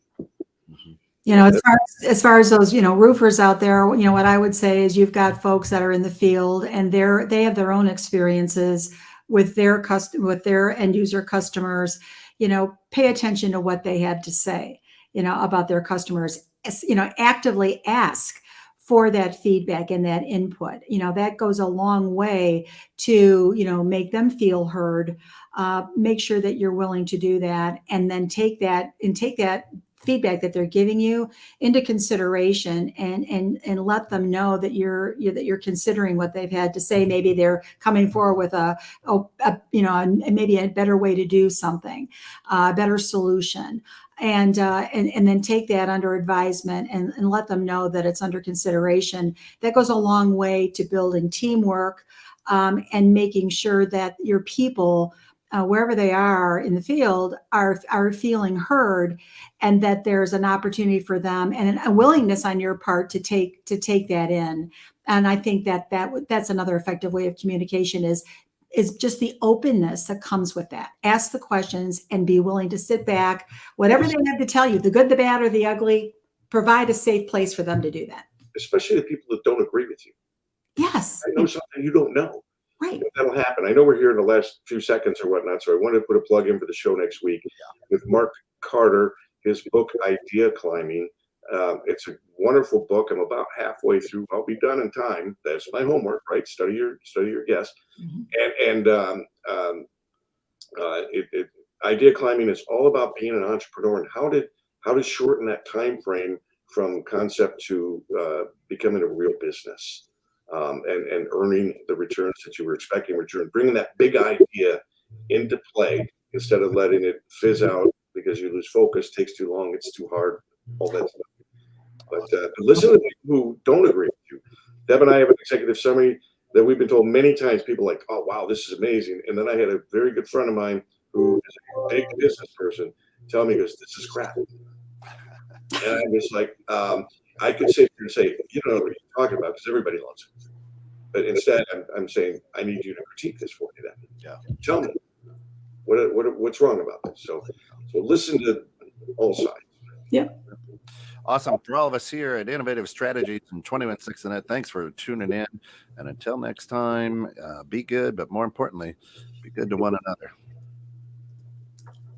As far as those, roofers out there, what I would say is you've got folks that are in the field, and they have their own experiences with their end user customers. Pay attention to what they have to say, about their customers. Actively ask for that feedback and that input. That goes a long way to, make them feel heard. Make sure that you're willing to do that, and then take that feedback that they're giving you into consideration, and let them know that you're considering what they've had to say. Maybe they're coming forward with maybe a better way to do something, a better solution. And then take that under advisement, and let them know that it's under consideration. That goes a long way to building teamwork, and making sure that your people, wherever they are in the field, are feeling heard, and that there's an opportunity for them and a willingness on your part to take that in. And I think that's another effective way of communication is just the openness that comes with that. Ask the questions and be willing to sit back. Whatever they have to tell you, the good, the bad, or the ugly, provide a safe place for them to do that. Especially the people that don't agree with you. Yes. I know something you don't know. Right. That'll happen. I know we're here in the last few seconds or whatnot, so I wanted to put a plug in for the show next week with Mark Carter, his book, Idea Climbing. It's a wonderful book. I'm about halfway through. I'll be done in time. That's my homework, right? Study your guest. Mm-hmm. Idea Climbing is all about being an entrepreneur and how to shorten that time frame from concept to becoming a real business, and earning the returns that you were expecting. Bringing that big idea into play instead of letting it fizz out because you lose focus, takes too long, it's too hard, all that stuff. But listen to people who don't agree with you. Deb and I have an executive summary that we've been told many times. People are like, oh, wow, this is amazing. And then I had a very good friend of mine who is a big business person tell me, this is crap. And I'm just like, I could sit here and say, you don't know what you're talking about because everybody loves it. But instead, I'm saying, I need you to critique this for me then. Yeah. Tell me what's wrong about this. So listen to all sides. Yeah. Awesome. For all of us here at Innovative Strategies and 21/6 Net, thanks for tuning in. And until next time, be good, but more importantly, be good to one another.